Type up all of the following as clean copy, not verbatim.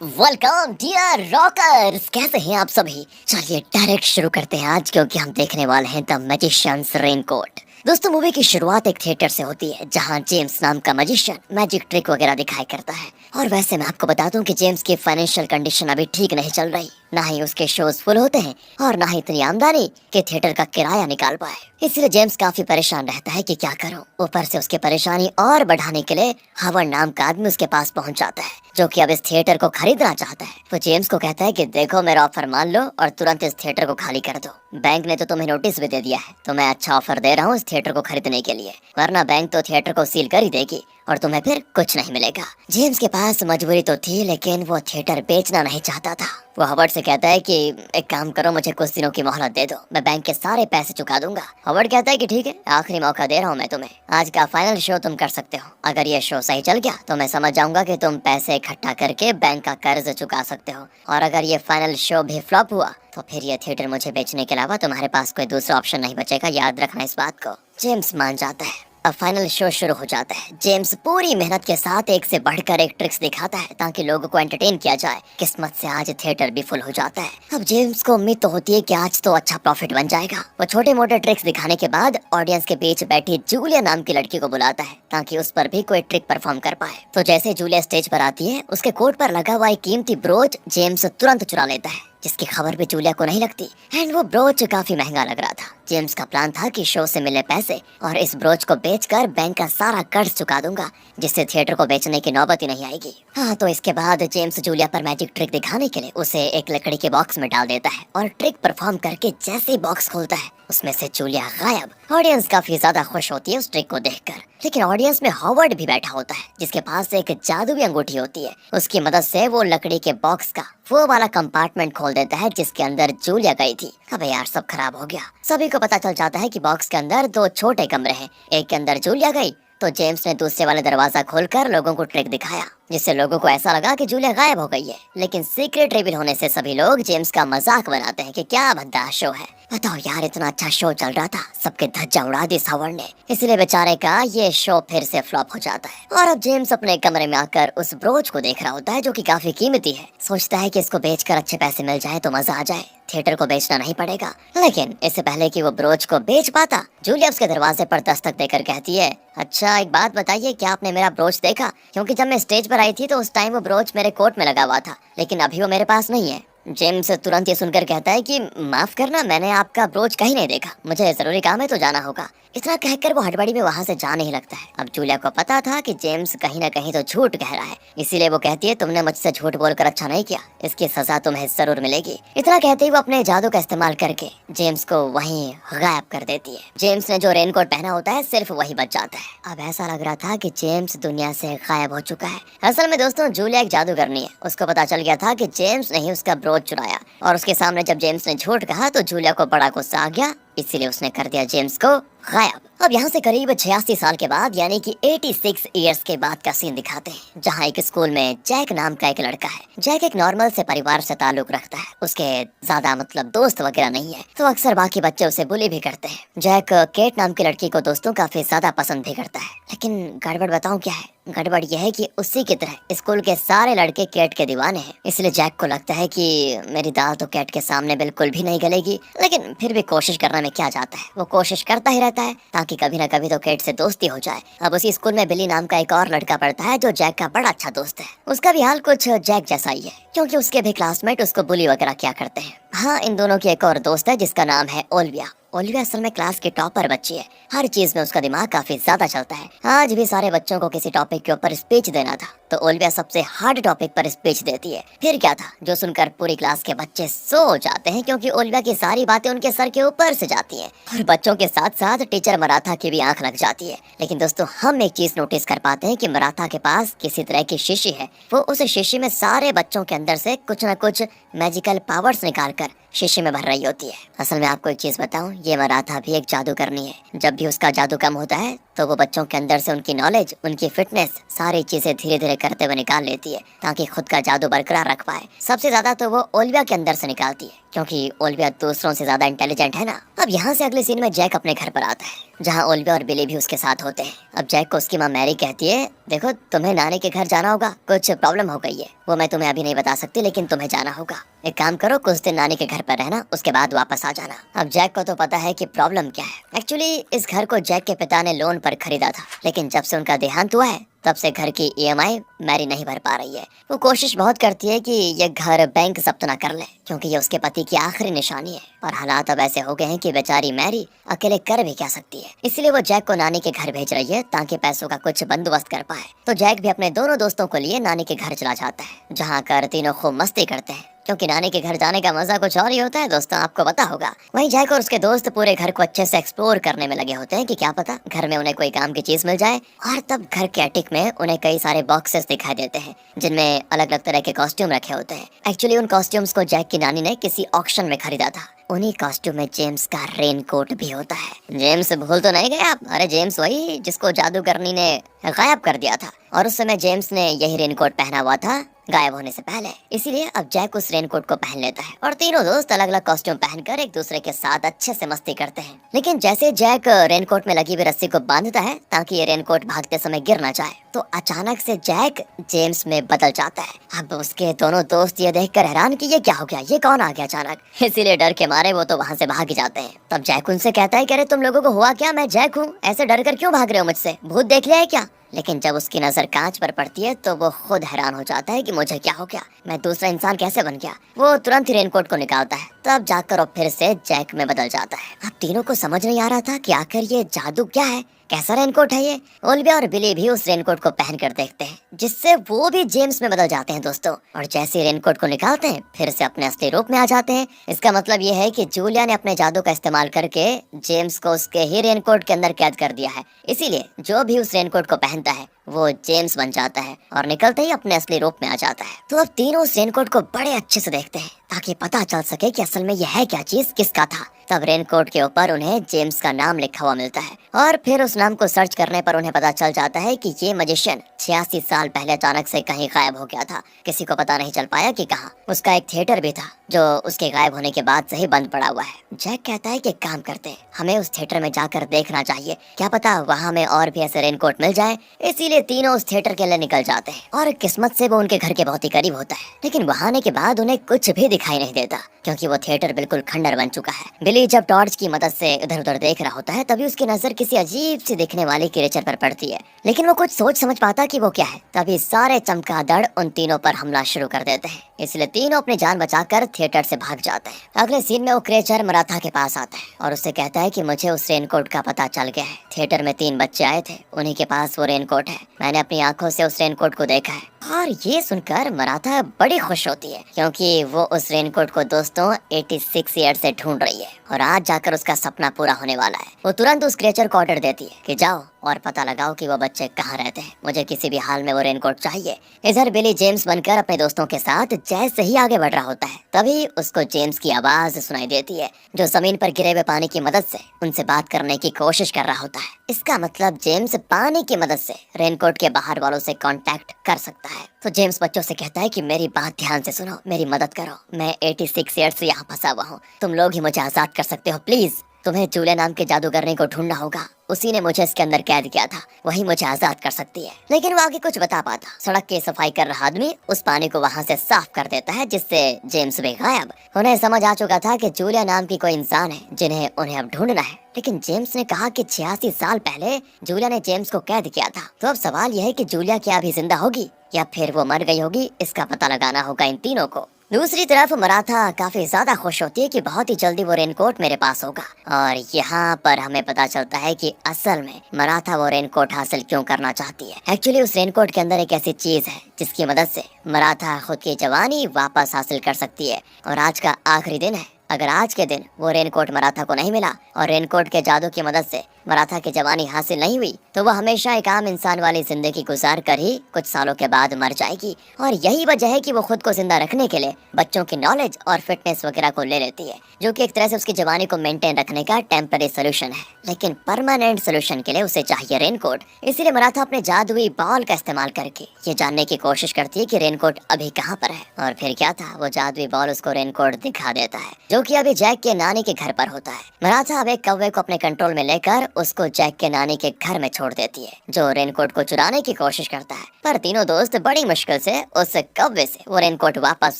Welcome dear rockers, कैसे हैं आप सभी। चलिए डायरेक्ट शुरू करते हैं आज, क्योंकि हम देखने वाले हैं द मैजिशियंस रेनकोट। दोस्तों, मूवी की शुरुआत एक थिएटर से होती है जहां जेम्स नाम का मैजिशियन मैजिक ट्रिक वगैरह दिखाई करता है। और वैसे मैं आपको बता दूं कि जेम्स की फाइनेंशियल कंडीशन अभी ठीक नहीं चल रही। ना ही उसके शोज फुल होते हैं और ना ही इतनी आमदनी कि थिएटर का किराया निकाल पाए। इसलिए जेम्स काफी परेशान रहता है कि क्या करूं। ऊपर से उसकी परेशानी और बढ़ाने के लिए हावर्ड नाम का आदमी उसके पास पहुंच जाता है, जो कि अब इस थिएटर को खरीदना चाहता है। वो जेम्स को कहता है कि देखो, मेरा ऑफर मान लो और तुरंत इस थिएटर को खाली कर दो। बैंक ने तो तुम्हें नोटिस भी दे दिया है, तो मैं अच्छा ऑफर दे रहा हूँ इस थिएटर को खरीदने के लिए, वरना बैंक तो थिएटर को सील कर ही देगी और तुम्हें फिर कुछ नहीं मिलेगा। जेम्स के पास मजबूरी तो थी, लेकिन वो थिएटर बेचना नहीं चाहता था। वो हॉवर्ड से कहता है कि एक काम करो, मुझे कुछ दिनों की मोहलत दे दो, मैं बैंक के सारे पैसे चुका दूंगा। हॉवर्ड कहता है कि ठीक है, आखिरी मौका दे रहा हूँ मैं तुम्हें, आज का फाइनल शो तुम कर सकते हो। अगर ये शो सही चल गया तो मैं समझ जाऊंगा कि तुम पैसे इकट्ठा करके बैंक का कर्ज चुका सकते हो, और अगर ये फाइनल शो भी फ्लॉप हुआ तो फिर ये थिएटर मुझे बेचने के अलावा तुम्हारे पास कोई दूसरा ऑप्शन नहीं बचेगा। याद रखना इस बात को। जेम्स मान जाता है। अब फाइनल शो शुरू हो जाता है। जेम्स पूरी मेहनत के साथ एक से बढ़कर एक ट्रिक्स दिखाता है ताकि लोगों को एंटरटेन किया जाए। किस्मत से आज थिएटर भी फुल हो जाता है। अब जेम्स को उम्मीद तो होती है कि आज तो अच्छा प्रॉफिट बन जाएगा। वो छोटे मोटे ट्रिक्स दिखाने के बाद ऑडियंस के बीच बैठी जूलिया नाम की लड़की को बुलाता है ताकि उस पर भी कोई ट्रिक परफॉर्म कर पाए। तो जैसे जूलिया स्टेज पर आती है, उसके कोट पर लगा हुआ एक कीमती ब्रोच जेम्स तुरंत चुरा लेता है, जिसकी खबर भी जूलिया को नहीं लगती। एंड वो ब्रोच काफी महंगा लग रहा था। जेम्स का प्लान था कि शो से मिले पैसे और इस ब्रोच को बेचकर बैंक का सारा कर्ज चुका दूंगा, जिससे थिएटर को बेचने की नौबत ही नहीं आएगी। हाँ, तो इसके बाद जेम्स जूलिया पर मैजिक ट्रिक दिखाने के लिए उसे एक लकड़ी के बॉक्स में डाल देता है, और ट्रिक परफॉर्म करके जैसे ही बॉक्स खोलता है, उसमें से जूलिया गायब। ऑडियंस काफी ज्यादा खुश होती है उस ट्रिक को देखकर, लेकिन ऑडियंस में हॉवर्ड भी बैठा होता है, जिसके पास एक जादुई अंगूठी होती है। उसकी मदद से वो लकड़ी के बॉक्स का वो वाला कंपार्टमेंट खोल देता है जिसके अंदर जूलिया गई थी। अबे यार, सब खराब हो गया। सभी को पता चल जाता है कि बॉक्स के अंदर दो छोटे कमरे हैं। एक के अंदर जूलिया गई, तो जेम्स ने दूसरे वाले दरवाजा खोलकर लोगों को ट्रिक दिखाया, जिससे लोगों को ऐसा लगा कि जूलिया गायब हो गई है। लेकिन सीक्रेट रिवील होने से सभी लोग जेम्स का मजाक बनाते हैं कि क्या भद्दा शो है। बताओ यार, इतना अच्छा शो चल रहा था, सबके धज्जा उड़ा दी हॉवर्ड ने। इसलिए बेचारे का ये शो फिर से फ्लॉप हो जाता है। और अब जेम्स अपने कमरे में आकर उस ब्रोच को देख रहा होता है, जो कि काफी कीमती है। सोचता है कि इसको बेचकर अच्छे पैसे मिल जाए तो मजा आ जाए, थिएटर को बेचना नहीं पड़ेगा। लेकिन इससे पहले कि वो ब्रोच को बेच पाता, जूलिया उसके दरवाजे पर दस्तक देकर कहती है, अच्छा एक बात बताइए, क्या आपने मेरा ब्रोच देखा? क्योंकि जब मैं स्टेज पर आई थी तो उस टाइम वो ब्रोच मेरे कोट में लगा हुआ था, लेकिन अभी वो मेरे पास नहीं है। जेम्स तुरंत ये सुनकर कहता है कि माफ करना, मैंने आपका ब्रोच कहीं नहीं देखा, मुझे जरूरी काम है तो जाना होगा। इतना कहकर वो हड़बड़ी में वहाँ से जाने ही लगता है। अब जूलिया को पता था कि जेम्स कहीं ना कहीं तो झूठ कह रहा है, इसीलिए वो कहती है, तुमने मुझसे झूठ बोलकर अच्छा नहीं किया, इसकी सजा तुम्हें जरूर मिलेगी। इतना कहते ही वो अपने जादू का इस्तेमाल करके जेम्स को वहीं गायब कर देती है। जेम्स ने जो रेनकोट पहना होता है सिर्फ वही बच जाता है। अब ऐसा लग रहा था कि जेम्स दुनिया से गायब हो चुका है। असल में दोस्तों, जूलिया एक जादूगरनी है। उसको पता चल गया था कि जेम्स ने ही उसका ब्रोच चुराया, और उसके सामने जब जेम्स ने झूठ कहा तो जूलिया को बड़ा गुस्सा आ गया, इसीलिए उसने कर दिया जेम्स को गायब। अब यहाँ से करीब 86 साल के बाद, यानी कि 86 इयर्स के बाद का सीन दिखाते हैं, जहाँ एक स्कूल में जैक नाम का एक लड़का है। जैक एक नॉर्मल से परिवार से ताल्लुक रखता है, उसके ज्यादा दोस्त वगैरह नहीं है, तो अक्सर बाकी बच्चे उसे बुली भी करते हैं। जैक केट नाम की लड़की को दोस्तों काफी ज्यादा पसंद भी करता है, लेकिन गड़बड़ बताऊं क्या है? गड़बड़ यह है कि उसी की तरह स्कूल के सारे लड़के केट के दीवाने हैं। इसलिए जैक को लगता है कि मेरी दाल तो केट के सामने बिल्कुल भी नहीं गलेगी, लेकिन फिर भी कोशिश करने में क्या जाता है। वो कोशिश करता ही रहता है ताकि कभी ना कभी तो केट से दोस्ती हो जाए। अब उसी स्कूल में बिली नाम का एक और लड़का पढ़ता है, जो जैक का बड़ा अच्छा दोस्त है। उसका भी हाल कुछ जैक जैसा ही है, क्योंकि उसके भी क्लासमेट उसको बुली वगैरह क्या करते हैं। हाँ, इन दोनों की एक और दोस्त है जिसका नाम है ओलिविया। ओलिविया असल में क्लास की टॉपर बच्ची है। हर चीज में उसका दिमाग काफी ज्यादा चलता है। आज भी सारे बच्चों को किसी टॉपिक के ऊपर स्पीच देना था, तो ओलिविया सबसे हार्ड टॉपिक पर स्पीच देती है। फिर क्या था, जो सुनकर पूरी क्लास के बच्चे सो जाते हैं, क्योंकि ओलिविया की सारी बातें उनके सर के ऊपर से जाती हैं। और बच्चों के साथ साथ टीचर मराठा की भी आंख लग जाती है। लेकिन दोस्तों, हम एक चीज नोटिस कर पाते हैं कि मराठा के पास किसी तरह की शीशी है। वो उस शीशी में सारे बच्चों के अंदर से कुछ न कुछ मैजिकल पावर्स निकाल कर शीशे में भर रही होती है। असल में आपको एक चीज बताऊं, ये मराठा भी एक जादूगरनी है। जब भी उसका जादू कम होता है तो वो बच्चों के अंदर से उनकी नॉलेज, उनकी फिटनेस, सारी चीजें धीरे धीरे करते हुए निकाल लेती है ताकि खुद का जादू बरकरार रख पाए। सबसे ज्यादा तो वो ओलिविया के अंदर से निकालती है, क्योंकि ओलिविया दूसरों से ज्यादा इंटेलिजेंट है ना। अब यहाँ से अगले सीन में जैक अपने घर पर आता है, जहाँ ओलिविया और बिली भी उसके साथ होते हैं। अब जैक को उसकी माँ मैरी कहती है, देखो तुम्हें नानी के घर जाना होगा, कुछ प्रॉब्लम हो गई है, वो मैं तुम्हें अभी नहीं बता सकती, लेकिन तुम्हें जाना होगा। एक काम करो, कुछ दिन नानी के घर पर रहना, उसके बाद वापस आ जाना। अब जैक को तो पता है कि प्रॉब्लम क्या है। एक्चुअली इस घर को जैक के पिता ने लोन पर खरीदा था, लेकिन जब से उनका देहांत हुआ है तब से घर की ईएमआई मैरी नहीं भर पा रही है। वो कोशिश बहुत करती है कि ये घर बैंक जब्त ना कर ले, क्योंकि ये उसके पति की आखिरी निशानी है। पर हालात अब ऐसे हो गए हैं कि बेचारी मैरी अकेले कर भी क्या सकती है। इसलिए वो जैक को नानी के घर भेज रही है ताकि पैसों का कुछ बंदोबस्त कर पाए। तो जैक भी अपने दोनों दोस्तों को लिए नानी के घर चला जाता है, जहाँ कर तीनों खूब मस्ती करते हैं, क्योंकि नानी के घर जाने का मजा कुछ और ही होता है दोस्तों, आपको पता होगा। वहीं जैक और उसके दोस्त पूरे घर को अच्छे से एक्सप्लोर करने में लगे होते हैं कि क्या पता घर में उन्हें कोई काम की चीज मिल जाए। और तब घर के अटिक में उन्हें कई सारे बॉक्सेस दिखाई देते हैं, जिनमें अलग अलग तरह के कॉस्ट्यूम रखे होते हैं। एक्चुअली उन कॉस्ट्यूम्स को जैक की नानी ने किसी ऑक्शन में खरीदा था। उन्हीं कॉस्ट्यूम में जेम्स का रेन कोट भी होता है। जेम्स भूल तो नहीं गए आप? अरे जेम्स वही जिसको जादूगरनी ने गायब कर दिया था, और उस समय जेम्स ने यही रेनकोट पहना हुआ था गायब होने से पहले। इसीलिए अब जैक उस रेनकोट को पहन लेता है और तीनों दोस्त अलग अलग कॉस्ट्यूम पहनकर एक दूसरे के साथ अच्छे से मस्ती करते हैं। लेकिन जैसे जैक रेनकोट में लगी हुई रस्सी को बांधता है ताकि ये रेनकोट भागते समय गिर ना जाए, तो अचानक से जैक जेम्स में बदल जाता है। अब उसके दोनों दोस्त ये देखकर हैरान कि ये क्या हो गया, ये कौन आ गया अचानक। इसीलिए डर के मारे वो तो वहाँ से भाग जाते हैं। तब जैक उनसे कहता है कि अरे तुम लोगों को हुआ क्या, मैं जैक हूँ, ऐसे डर कर क्यों भाग रहे हो मुझसे, भूत देख लिया है क्या। लेकिन जब उसकी नजर कांच पर पड़ती है तो वो खुद हैरान हो जाता है कि मुझे क्या हो गया, मैं दूसरा इंसान कैसे बन गया। वो तुरंत ही रेनकोट को निकालता है, तब जाकर वो फिर से जैक में बदल जाता है। अब तीनों को समझ नहीं आ रहा था कि आखिर ये जादू क्या है, कैसा रेनकोट है ये। ओलिविया और बिली भी उस रेनकोट को पहन कर देखते हैं, जिससे वो भी जेम्स में बदल जाते हैं दोस्तों। और जैसे रेनकोट को निकालते हैं फिर से अपने असली रूप में आ जाते हैं। इसका मतलब ये है कि जूलिया ने अपने जादू का इस्तेमाल करके जेम्स को उसके ही रेनकोट के अंदर कैद कर दिया है। इसीलिए जो भी उस रेनकोट को पहनता है वो जेम्स बन जाता है और निकलते ही अपने असली रूप में आ जाता है। तो अब तीनों उस रेनकोट को बड़े अच्छे से देखते हैं ताकि पता चल सके कि असल में यह है क्या चीज, किसका था। तब रेनकोट के ऊपर उन्हें जेम्स का नाम लिखा हुआ मिलता है, और फिर उस नाम को सर्च करने पर उन्हें पता चल जाता है कि ये मजिशियन 86 साल पहले अचानक से कहीं गायब हो गया था। किसी को पता नहीं चल पाया कि कहाँ। उसका एक थिएटर भी था जो उसके गायब होने के बाद से ही बंद पड़ा हुआ है। जैक कहता है कि काम करते हैं, हमें उस थिएटर में जाकर देखना चाहिए, क्या पता वहाँ हमें और भी ऐसे रेनकोट मिल जाए। इसीलिए तीनों उस थिएटर के लिए निकल जाते हैं और किस्मत से वो उनके घर के बहुत ही करीब होता है। लेकिन वहाँ आने के बाद उन्हें कुछ भी दिखाई नहीं देता, क्योंकि वो थिएटर बिल्कुल खंडर बन चुका है। बिली जब टॉर्च की मदद से इधर उधर देख रहा होता है तभी उसकी नजर किसी अजीब सी दिखने वाली क्रिएचर पर पड़ती है, लेकिन वो कुछ सोच समझ पाता कि वो क्या है। तभी सारे चमगादड़ उन तीनों पर हमला शुरू कर देते हैं, इसलिए तीनों अपनी जान बचाकर थिएटर से भाग जाते हैं। अगले सीन में वो क्रिएचर मराठा के पास आता है और उससे कहता है कि मुझे उस रेनकोट का पता चल गया है। थिएटर में 3 बच्चे आए थे, उन्हीं के पास वो रेनकोट है, मैंने अपनी आंखों से उस रेनकोट को देखा है। और ये सुनकर मराठा बड़ी खुश होती है, क्योंकि वो उस रेनकोट को दोस्तों 86 ईयर से ढूंढ रही है और आज जाकर उसका सपना पूरा होने वाला है। वो तुरंत उस क्रिएचर को ऑर्डर देती है कि जाओ और पता लगाओ कि वो बच्चे कहाँ रहते हैं, मुझे किसी भी हाल में वो रेनकोट चाहिए। इधर बिली जेम्स बनकर अपने दोस्तों के साथ जैसे ही आगे बढ़ रहा होता है तभी उसको जेम्स की आवाज सुनाई देती है, जो जमीन पर गिरे हुए पानी की मदद से उनसे बात करने की कोशिश कर रहा होता है। इसका मतलब जेम्स पानी की मदद से रेनकोट के बाहर वालों से कांटेक्ट कर सकता है। तो जेम्स बच्चों से कहता है कि मेरी बात ध्यान से सुनो, मेरी मदद करो, मैं 86 ईयर से यहाँ फंसा हुआ हूँ, तुम लोग ही मुझे आजाद कर सकते हो, प्लीज। तुम्हें जूलिया नाम के जादूगरनी को ढूंढना होगा, उसी ने मुझे इसके अंदर कैद किया था, वही मुझे आजाद कर सकती है। लेकिन वो आगे कुछ बता पाता। सड़क की सफाई कर रहा आदमी उस पानी को वहाँ से साफ कर देता है, जिससे जेम्स भी गायब। उन्हें समझ आ चुका था कि जूलिया नाम की कोई इंसान है जिन्हें उन्हें अब ढूंढना है। लेकिन जेम्स ने कहा कि 86 साल पहले जूलिया ने जेम्स को कैद किया था। तो अब सवाल यह है कि जूलिया क्या अभी जिंदा होगी या फिर वो मर गई होगी, इसका पता लगाना होगा इन तीनों को। दूसरी तरफ मराठा काफी ज्यादा खुश होती है कि बहुत ही जल्दी वो रेनकोट मेरे पास होगा, और यहाँ पर हमें पता चलता है कि असल में मराठा वो रेनकोट हासिल क्यों करना चाहती है। एक्चुअली उस रेनकोट के अंदर एक ऐसी चीज है जिसकी मदद से मराठा खुद की जवानी वापस हासिल कर सकती है, और आज का आखिरी दिन है अगर आज के दिन वो रेनकोट मराठा को नहीं मिला और रेनकोट के जादू की मदद से मराठा की जवानी हासिल नहीं हुई तो वह हमेशा एक आम इंसान वाली जिंदगी गुजार कर ही कुछ सालों के बाद मर जाएगी। और यही वजह है कि वो खुद को जिंदा रखने के लिए बच्चों की नॉलेज और फिटनेस वगैरह को ले लेती है, जो कि एक तरह से उसकी जवानी को मेंटेन रखने का टेम्पररी सोल्यूशन है। लेकिन परमानेंट सोल्यूशन के लिए उसे चाहिए रेनकोट। इसीलिए मराठा अपने जादुई बॉल का इस्तेमाल करके ये जानने की कोशिश करती है कि रेनकोट अभी कहाँ पर है। और फिर क्या था, वो जादुई बॉल उसको रेनकोट दिखा देता है, जो कि अभी जैक के नानी के घर पर होता है। मराठा अब एक कौवे को अपने कंट्रोल में लेकर उसको जैक के नानी के घर में छोड़ देती है, जो रेनकोट को चुराने की कोशिश करता है। पर तीनों दोस्त बड़ी मुश्किल से उस कौवे से वो रेनकोट वापस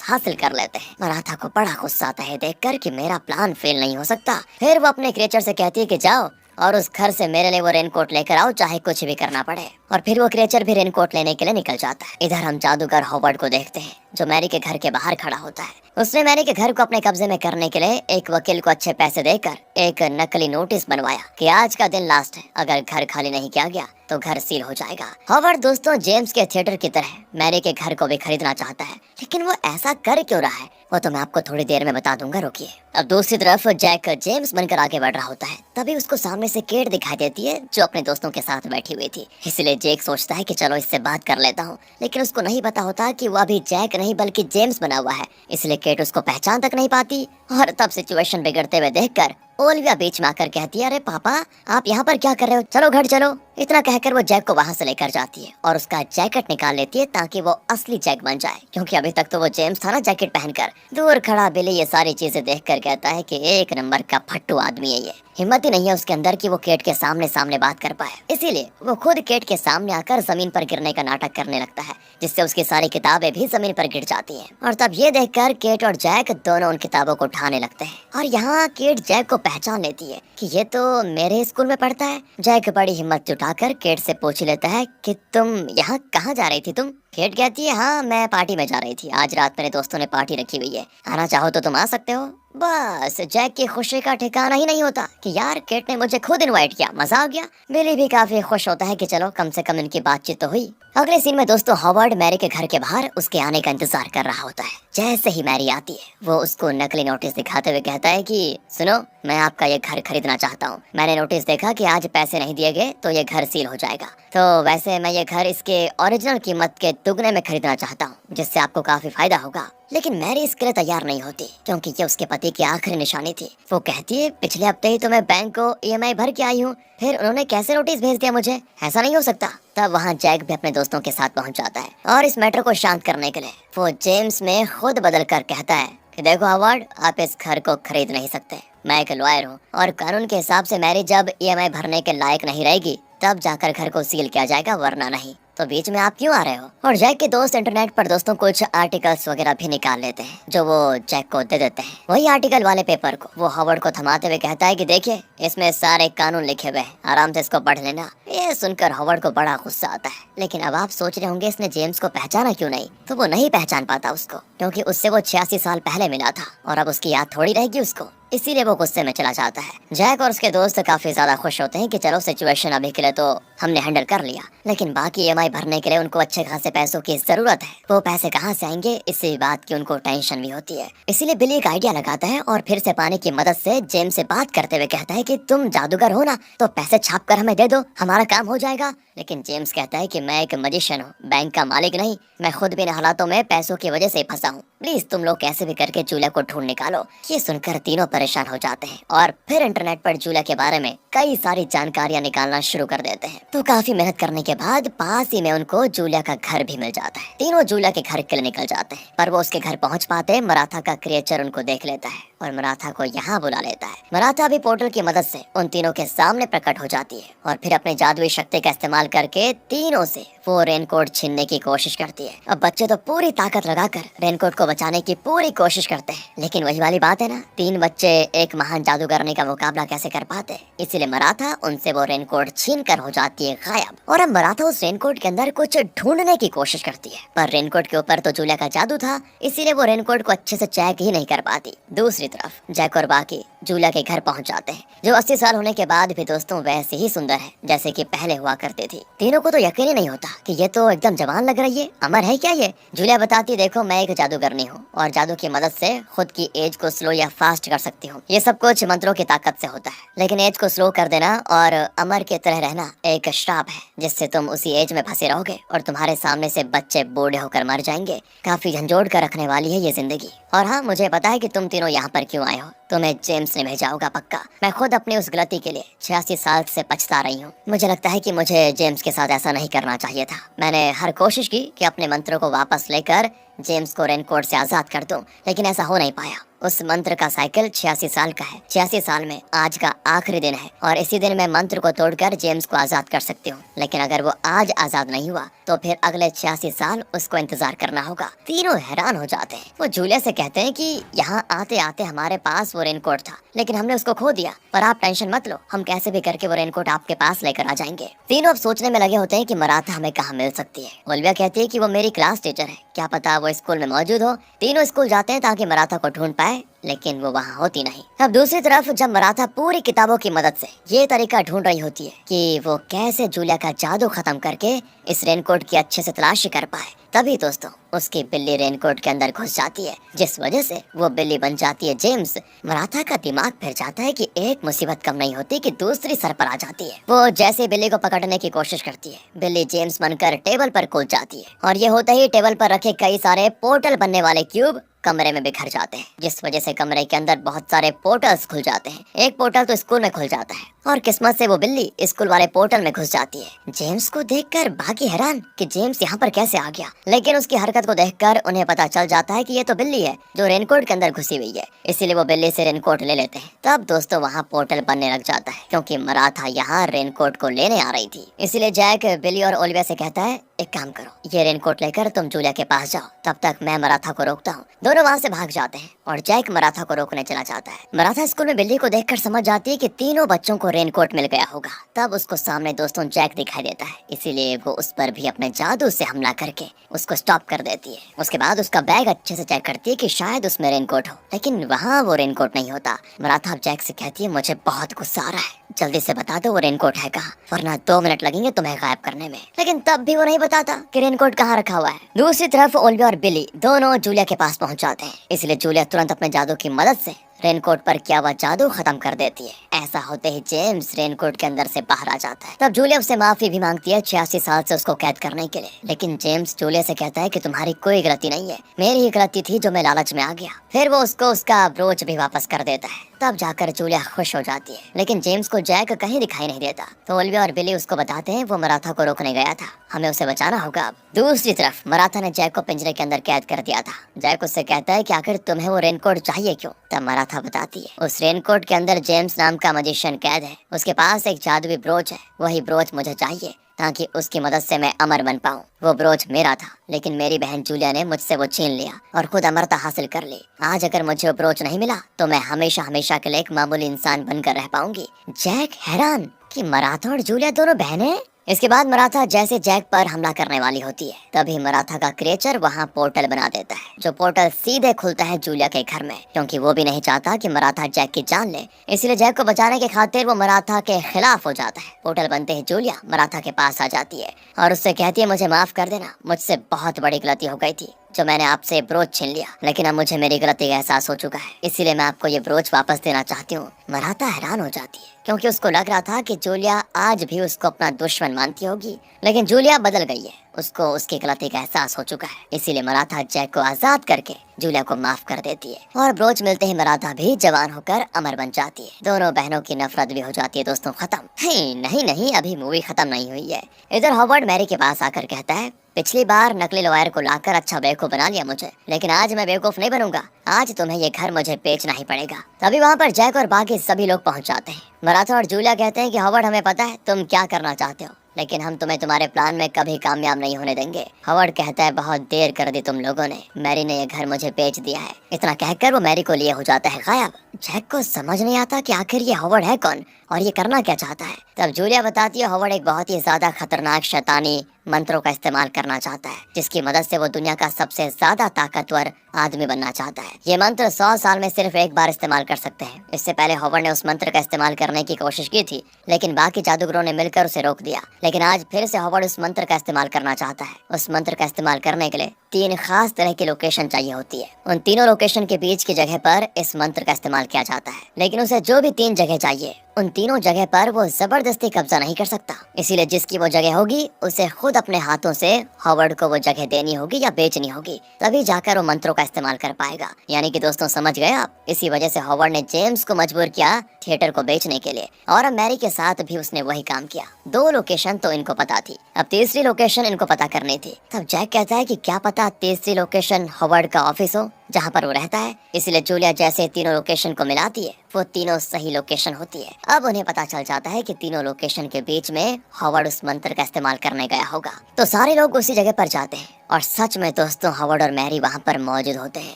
हासिल कर लेते हैं। मराठा को बड़ा गुस्सा आता है देखकर कि मेरा प्लान फेल नहीं हो सकता। फिर वो अपने क्रिएचर से कहती है कि जाओ और उस घर से मेरे लिए वो रेनकोट लेकर आओ, चाहे कुछ भी करना पड़े। और फिर वो क्रिएचर भी रेनकोट लेने के लिए निकल जाता है। इधर हम जादूगर हॉवर्ड को देखते हैं, जो मैरी के घर के बाहर खड़ा होता है। उसने मैरी के घर को अपने कब्जे में करने के लिए एक वकील को अच्छे पैसे देकर एक नकली नोटिस बनवाया कि आज का दिन लास्ट है, अगर घर खाली नहीं किया गया तो घर सील हो जाएगा। हॉवर्ड दोस्तों जेम्स के थिएटर की तरह मैरी के घर को भी खरीदना चाहता है, लेकिन वो ऐसा कर क्यों रहा है वो तो मैं आपको थोड़ी देर में बता दूंगा, रुकिए। अब दूसरी तरफ जैक जेम्स बनकर आगे बढ़ रहा होता है, तभी उसको सामने से केट दिखाई देती है, जो अपने दोस्तों के साथ बैठी हुई थी। इसलिए जैक सोचता है कि चलो इससे बात कर लेता हूँ, लेकिन उसको नहीं पता होता कि वो अभी जैक नहीं बल्कि जेम्स बना हुआ है। इसलिए केट उसको पहचान तक नहीं पाती। और तब सिचुएशन बिगड़ते हुए देखकर ओलिविया बीच में आकर कहती है, अरे पापा आप यहाँ पर क्या कर रहे हो, चलो घर चलो। इतना कहकर वो जैक को वहाँ से लेकर जाती है और उसका जैकेट निकाल लेती है ताकि वो असली जैक बन जाए, क्योंकि अभी तक तो वो जेम्स था ना जैकेट पहनकर। दूर खड़ा बिली ये सारी चीजें देखकर कहता है कि एक नंबर का फट्टू आदमी है ये, हिम्मत ही नहीं है उसके अंदर कि वो केट के सामने बात कर पाए। इसीलिए वो खुद केट के सामने आकर जमीन पर गिरने का नाटक करने लगता है, जिससे उसकी सारी किताबें भी जमीन पर गिर जाती हैं। और तब ये देखकर केट और जैक दोनों उन किताबों को उठाने लगते हैं। और यहाँ केट जैक को पहचान लेती है कि ये तो मेरे स्कूल में पढ़ता है। जैक बड़ी हिम्मत जुटाकर केट से पूछ लेता है कि तुम यहाँ कहाँ जा रही थी तुम। केट कहती है, हाँ मैं पार्टी में जा रही थी, आज रात मेरे दोस्तों ने पार्टी रखी हुई है, आना चाहो तो तुम आ सकते हो। बस जैक की खुशी का ठिकाना ही नहीं होता कि यार केट ने मुझे खुद इनवाइट किया, मजा आ गया। बिली भी काफी खुश होता है कि चलो कम से कम इनकी बातचीत तो हुई। अगले सीन में दोस्तों हॉवर्ड मैरी के घर के बाहर उसके आने का इंतजार कर रहा होता है। जैसे ही मैरी आती है वो उसको नकली नोटिस दिखाते हुए कहता है कि सुनो मैं आपका ये घर खरीदना चाहता हूँ। मैंने नोटिस देखा कि आज पैसे नहीं दिए गए तो ये घर सील हो जाएगा, तो वैसे मैं ये घर इसके ओरिजिनल कीमत के दुगने में खरीदना चाहता हूँ, जिससे आपको काफी फायदा होगा। लेकिन मैरी इसके लिए तैयार नहीं होती, क्योंकि ये उसके पति की आखिरी निशानी थी। वो कहती है पिछले हफ्ते ही तो मैं बैंक को ईएमआई भर के आई हूँ, फिर उन्होंने कैसे नोटिस भेज दिया मुझे, ऐसा नहीं हो सकता। तब वहाँ जैक भी अपने दोस्तों के साथ पहुँच जाता है और इस मैटर को शांत करने के लिए वो जेम्स में खुद बदल कर कहता है कि देखो हॉवर्ड आप इस घर को खरीद नहीं सकते, मैं एक लॉयर हूँ और कानून के हिसाब से मैरी जब ईएमआई भरने के लायक नहीं रहेगी तब जाकर घर को सील किया जाएगा, वरना नहीं। तो बीच में आप क्यों आ रहे हो। और जैक के दोस्त इंटरनेट पर दोस्तों कुछ आर्टिकल्स वगैरह भी निकाल लेते हैं, जो वो जैक को दे देते हैं। वही आर्टिकल वाले पेपर को वो हॉवर्ड को थमाते हुए कहता है कि देखिए इसमें सारे कानून लिखे हुए हैं, आराम से इसको पढ़ लेना। ये सुनकर हॉवर्ड को बड़ा गुस्सा आता है, लेकिन अब आप सोच रहे होंगे इसने जेम्स को पहचाना क्यों नहीं। तो वो नहीं पहचान पाता उसको, क्योंकि उससे वो 86 साल पहले मिला था और अब उसकी याद थोड़ी रहेगी उसको, इसीलिए वो गुस्से में चला जाता है। जैक और उसके दोस्त काफी ज्यादा खुश होते हैं कि चलो सिचुएशन अभी के लिए तो हमने हैंडल कर लिया, लेकिन बाकी ईएमआई भरने के लिए उनको अच्छे खासे पैसों की जरूरत है। वो पैसे कहाँ से आएंगे इसी बात की उनको टेंशन भी होती है। इसीलिए बिली एक आइडिया लगाता है और फिर से पानी की मदद से जेम्स से बात करते हुए कहता है कि तुम जादूगर हो ना, तो पैसे छाप कर हमें दे दो, हमारा काम हो जाएगा। लेकिन जेम्स कहता है कि मैं एक मजिशियन हूँ, बैंक का मालिक नहीं, मैं खुद भी इन हालातों में पैसों की वजह से फंसा हूँ, प्लीज तुम लोग कैसे भी करके जूलिया को ढूंढ निकालो। ये सुनकर तीनों परेशान हो जाते हैं और फिर इंटरनेट पर जूलिया के बारे में कई सारी जानकारियां निकालना शुरू कर देते हैं। तो काफी मेहनत करने के बाद पास ही में उनको जूलिया का घर भी मिल जाता है। तीनों जूलिया के घर के लिए निकल जाते हैं, पर वो उसके घर पहुंच पाते मराठा का क्रिएचर उनको देख लेता है और मराठा को यहाँ बुला लेता है। मराठा भी पोर्टल की मदद से उन तीनों के सामने प्रकट हो जाती है और फिर अपने जादुई शक्ति का इस्तेमाल करके तीनों से वो रेनकोट छीनने की कोशिश करती है। अब बच्चे तो पूरी ताकत लगाकर रेनकोट को बचाने की पूरी कोशिश करते हैं, लेकिन वही वाली बात है ना, 3 बच्चे एक महान जादूगरनी का मुकाबला कैसे कर पाते। इसीलिए मराठा उनसे वो रेनकोट छीन कर हो जाती है गायब। और अब मराठा उस रेनकोट के अंदर कुछ ढूंढने की कोशिश करती है, पर रेनकोट के ऊपर तो जूलिया का जादू था, इसीलिए वो रेनकोट को अच्छे से चेक ही नहीं कर पाती। दूसरी तरफ जैक और बाकी जूलिया के घर पहुंच जाते हैं, जो 80 साल होने के बाद भी दोस्तों वैसे ही सुंदर है जैसे कि पहले हुआ करते थी। तीनों को तो यकीन ही नहीं होता कि ये तो एकदम जवान लग रही है, अमर है क्या ये। जूलिया बताती देखो मैं एक जादूगरनी हूँ और जादू की मदद से खुद की एज को स्लो या फास्ट कर सकती हूँ। ये सब कुछ मंत्रों की ताकत से होता है, लेकिन एज को स्लो कर देना और अमर की तरह रहना एक श्राप है जिससे तुम उसी एज में फंसे रहोगे और तुम्हारे सामने से बच्चे बूढ़े होकर मर जाएंगे। काफी झंझोड़ कर रखने वाली है ये जिंदगी। और हाँ, मुझे पता है कि तुम तीनों यहाँ पर क्यों आए हो, तुम्हें जेम्स ने भेजा होगा पक्का। मैं खुद अपनी उस गलती के लिए 86 साल से पछता रही हूँ। मुझे लगता है कि मुझे जेम्स के साथ ऐसा नहीं करना चाहिए था। मैंने हर कोशिश की कि अपने मंत्रों को वापस लेकर जेम्स को रेनकोट से आजाद कर दूं, लेकिन ऐसा हो नहीं पाया। उस मंत्र का साइकिल 86 साल का है। 86 साल में आज का आखिरी दिन है और इसी दिन मैं मंत्र को तोड़कर जेम्स को आजाद कर सकती हूँ, लेकिन अगर वो आज आजाद नहीं हुआ तो फिर अगले 86 साल उसको इंतजार करना होगा। तीनों हैरान हो जाते हैं। वो जूलिया से कहते हैं कि यहाँ आते आते हमारे पास वो रेनकोट था, लेकिन हमने उसको खो दिया, पर आप टेंशन मत लो, हम कैसे भी करके वो रेनकोट आपके पास लेकर आ जाएंगे। तीनों अब सोचने में लगे होते हैं कि मराठा हमें कहाँ मिल सकती है। ओलिविया कहती है कि वो मेरी क्लास टीचर है, क्या पता वो स्कूल में मौजूद हो। तीनों स्कूल जाते हैं ताकि मराठा को ढूंढ पाए, लेकिन वो वहाँ होती नहीं। अब दूसरी तरफ जब मराठा पूरी किताबों की मदद से ये तरीका ढूंढ रही होती है कि वो कैसे जूलिया का जादू खत्म करके इस रेनकोट की अच्छे से तलाशी कर पाए, तभी दोस्तों उसकी बिल्ली रेनकोट के अंदर घुस जाती है, जिस वजह से वो बिल्ली बन जाती है जेम्स। मराठा का दिमाग फिर जाता है कि एक मुसीबत कम नहीं होती कि दूसरी सर पर आ जाती है। वो जैसे बिल्ली को पकड़ने की कोशिश करती है, बिल्ली जेम्स बनकर टेबल पर कूद जाती है और ये होता ही टेबल पर रखे कई सारे पोर्टल बनने वाले क्यूब कमरे में बिखर जाते हैं, जिस वजह से कमरे के अंदर बहुत सारे पोर्टल्स खुल जाते हैं। एक पोर्टल तो स्कूल में खुल जाता है और किस्मत से वो बिल्ली स्कूल वाले पोर्टल में घुस जाती है। जेम्स को देखकर बाकी हैरान कि जेम्स यहाँ पर कैसे आ गया, लेकिन उसकी हरकत को देखकर उन्हें पता चल जाता है कि ये तो बिल्ली है जो रेनकोट के अंदर घुसी हुई है, इसीलिए वो बिल्ली से रेनकोट ले लेते हैं। तब दोस्तों वहाँ पोर्टल बनने लग जाता है, क्योंकि मराठा यहाँ रेनकोट को लेने आ रही थी। इसीलिए जैक बिल्ली और ओलिविया से कहता है एक काम करो, ये रेनकोट लेकर तुम जूलिया के पास जाओ, तब तक मैं मराठा को रोकता हूँ। दोनों वहाँ से भाग जाते हैं और जैक मराठा को रोकने चला जाता है। मराठा स्कूल में बिल्ली को देखकर समझ जाती है कि तीनों बच्चों को रेनकोट मिल गया होगा। तब उसको सामने दोस्तों जैक दिखाई देता है, इसीलिए वो उस पर भी अपने जादू से हमला करके उसको स्टॉप कर देती है। उसके बाद उसका बैग अच्छे से चेक करती है कि शायद उसमें रेनकोट हो, लेकिन वहाँ वो रेनकोट नहीं होता। मराठा जैक से कहती है मुझे बहुत गुस्सा आ रहा है, जल्दी से बता दो वो रेनकोट है कहाँ, वरना 2 मिनट लगेंगे तुम्हें गायब करने में। लेकिन तब भी वो नहीं बताता कि रेनकोट कहाँ रखा हुआ है। दूसरी तरफ ओलिविया और बिली दोनों जूलिया के पास पहुंच जाते हैं, इसलिए जूलिया तुरंत अपने जादू की मदद से रेनकोट पर क्या हुआ जादू खत्म कर देती है। ऐसा होते ही जेम्स रेनकोट के अंदर से बाहर आ जाता है। तब जूलिया उससे माफी भी मांगती है 86 साल से उसको कैद करने के लिए, लेकिन जेम्स जूलिया से कहता है कि तुम्हारी कोई गलती नहीं है, मेरी ही गलती थी जो मैं लालच में आ गया। फिर वो उसको उसका ब्रोच भी वापस कर देता है। तब जाकर जूलिया खुश हो जाती है, लेकिन जेम्स को जैक कहीं दिखाई नहीं देता। तो ओलिविया और बिली उसको बताते हैं वो मराठा को रोकने गया था, हमें उसे बचाना होगा अब। दूसरी तरफ मराठा ने जैक को पिंजरे के अंदर कैद कर दिया था। जैक उससे कहता है कि आखिर तुम्हें वो रेनकोट चाहिए क्यों? तब मराठा बताती है उस रेनकोट के अंदर जेम्स नाम का मजिशियन कैद है, उसके पास एक जादुई ब्रोच है, वही ब्रोच मुझे चाहिए ताकि उसकी मदद से मैं अमर बन पाऊँ। वो ब्रोच मेरा था, लेकिन मेरी बहन जूलिया ने मुझसे वो छीन लिया और खुद अमरता हासिल कर ली। आज अगर मुझे वो ब्रोच नहीं मिला तो मैं हमेशा हमेशा के लिए एक मामूली इंसान बनकर रह पाऊंगी। जैक हैरान कि मराठा और जूलिया दोनों बहनें। इसके बाद मराठा जैसे जैक पर हमला करने वाली होती है, तभी मराठा का क्रिएचर वहाँ पोर्टल बना देता है, जो पोर्टल सीधे खुलता है जूलिया के घर में, क्योंकि वो भी नहीं चाहता कि मराठा जैक की जान ले। इसलिए जैक को बचाने के खातिर वो मराठा के खिलाफ हो जाता है। पोर्टल बनते ही जूलिया मराठा के पास आ जाती है और उससे कहती है मुझे माफ कर देना, मुझसे बहुत बड़ी गलती हो गई थी जो मैंने आपसे ब्रोच छीन लिया, लेकिन अब मुझे मेरी गलती का एहसास हो चुका है, इसीलिए मैं आपको ये ब्रोच वापस देना चाहती हूँ। मराठा हैरान हो जाती है, क्योंकि उसको लग रहा था कि जूलिया आज भी उसको अपना दुश्मन मानती होगी, लेकिन जूलिया बदल गई है, उसको उसकी गलती का एहसास हो चुका है। इसीलिए मराठा जैक को आजाद करके जूलिया को माफ कर देती है और ब्रोच मिलते ही मराठा भी जवान होकर अमर बन जाती है। दोनों बहनों की नफरत भी हो जाती है दोस्तों खत्म। नहीं नहीं, अभी मूवी खत्म नहीं हुई है। इधर हॉवर्ड मैरी के पास आकर कहता है पिछली बार नकली लॉयर को लाकर अच्छा बेवकूफ बना लिया मुझे, लेकिन आज मैं बेवकूफ नहीं बनूंगा, आज तुम्हें ये घर मुझे बेचना ही पड़ेगा। तभी वहाँ पर जैक और बाकी सभी लोग पहुँच जाते हैं। मराठा और जूलिया कहते हैं कि हॉवर्ड हमें पता है तुम क्या करना चाहते हो, लेकिन हम तुम्हें तुम्हारे प्लान में कभी कामयाब नहीं होने देंगे। हॉवर्ड कहता है बहुत देर कर दी तुम लोगों ने, मैरी ने ये घर मुझे बेच दिया है। इतना कहकर वो मैरी को लिए हो जाता है गायब। जैक को समझ नहीं आता कि आखिर ये हॉवर्ड है कौन और ये करना क्या चाहता है। तब जूलिया बताती है हॉवर्ड एक बहुत ही ज्यादा खतरनाक शैतानी मंत्रों का इस्तेमाल करना चाहता है, जिसकी मदद से वो दुनिया का सबसे ज्यादा ताकतवर आदमी बनना चाहता है। ये मंत्र 100 साल में सिर्फ एक बार इस्तेमाल कर सकते हैं। इससे पहले हॉवर्ड ने उस मंत्र का इस्तेमाल करने की कोशिश की थी, लेकिन बाकी जादूगरों ने मिलकर उसे रोक दिया। लेकिन आज फिर से हॉवर्ड उस मंत्र का इस्तेमाल करना चाहता है। उस मंत्र का इस्तेमाल करने के लिए 3 खास तरह की लोकेशन चाहिए होती है। उन तीनों लोकेशन के बीच की जगह पर इस मंत्र का इस्तेमाल किया जाता है, लेकिन उसे जो भी 3 जगह चाहिए उन तीनों जगह पर वो जबरदस्ती कब्जा नहीं कर सकता। इसीलिए जिसकी वो जगह होगी उसे खुद अपने हाथों से हॉवर्ड को वो जगह देनी होगी या बेचनी होगी, तभी जाकर वो मंत्रों का इस्तेमाल कर पाएगा। यानी कि दोस्तों समझ गए आप। इसी वजह से हॉवर्ड ने जेम्स को मजबूर किया थिएटर को बेचने के लिए, और अब मैरी के साथ भी उसने वही काम किया। 2 लोकेशन तो इनको पता थी, अब तीसरी लोकेशन इनको पता करनी थी। तब जैक कहता है कि क्या पता तीसरी लोकेशन हॉवर्ड का ऑफिस हो जहाँ पर वो रहता है। इसलिए जूलिया जैसे तीनों लोकेशन को मिलाती है, वो तीनों सही लोकेशन होती है। अब उन्हें पता चल जाता है कि तीनों लोकेशन के बीच में हॉवर्ड उस मंत्र का इस्तेमाल करने गया होगा। तो सारे लोग उसी जगह पर जाते हैं, और सच में दोस्तों हॉवर्ड और मैरी वहाँ पर मौजूद होते हैं।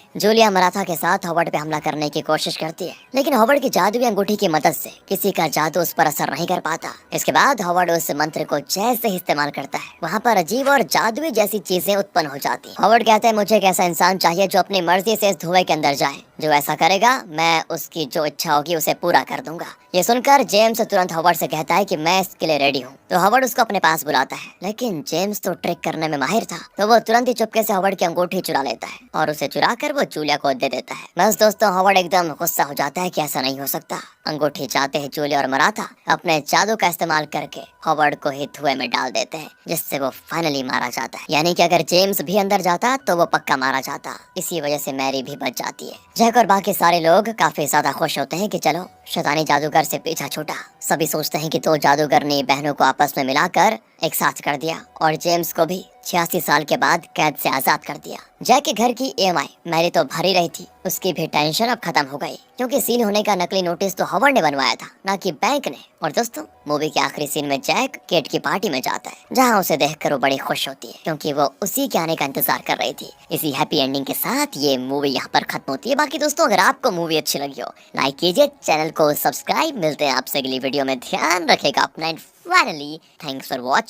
जूलिया मराठा के साथ हॉवर्ड पे हमला करने की कोशिश करती है, लेकिन हॉवर्ड की जादुई अंगूठी की मदद से किसी का जादू उस पर असर नहीं कर पाता। इसके बाद हॉवर्ड उस मंत्र को जैसे ही इस्तेमाल करता है, वहाँ पर अजीब और जादुई जैसी चीजें उत्पन्न हो जाती। हॉवर्ड कहते हैं मुझे एक ऐसा इंसान चाहिए जो अपनी मर्जी से इस धुएं के अंदर जाए। जो ऐसा करेगा मैं उसकी जो इच्छा होगी उसे पूरा कर दूंगा। ये सुनकर जेम्स तुरंत हॉवर्ड से कहता है कि मैं इसके लिए रेडी हूँ। तो हॉवर्ड उसको अपने पास बुलाता है, लेकिन जेम्स तो ट्रिक करने में माहिर था, तो वो तुरंत ही चुपके से हॉवर्ड की अंगूठी चुरा लेता है और उसे चुरा कर वो जूलिया को दे देता है। बस दोस्तों हॉवर्ड एकदम गुस्सा हो जाता है कि ऐसा नहीं हो सकता। अंगूठी चाहते ही जूलिया और मराठा अपने जादू का इस्तेमाल करके हॉवर्ड को ही धुएं में डाल देते हैं, जिससे वो फाइनली मारा जाता है। यानी कि अगर जेम्स भी अंदर जाता तो वो पक्का मारा जाता। इसी वजह से मैरी भी बच जाती है। जैक और बाकी सारे लोग काफी ज्यादा खुश होते हैं कि चलो शैतानी जादूगर से पीछा छूटा। सभी सोचते हैं कि तो जादूगर ने बहनों को आपस में मिलाकर एक साथ कर दिया और जेम्स को भी 86 साल के बाद कैद से आजाद कर दिया। जैक के घर की EMI मैरी तो भरी रही थी, उसकी भी टेंशन अब खत्म हो गई, क्योंकि सील होने का नकली नोटिस तो हॉवर्ड ने बनवाया था, ना कि बैंक ने। और दोस्तों मूवी के आखिरी सीन में जैक केट की पार्टी में जाता है, जहां उसे देखकर वो बड़ी खुश होती है, क्योंकि वो उसी के आने का इंतजार कर रही थी। इसी हैप्पी एंडिंग के साथ ये मूवी यहाँ पर खत्म होती है। बाकी दोस्तों अगर आपको मूवी अच्छी लगी हो लाइक कीजिए, चैनल को सब्सक्राइब। मिलते हैं आपसे अगली वीडियो में, ध्यान रखेगा अपना। Finally thanks for watching.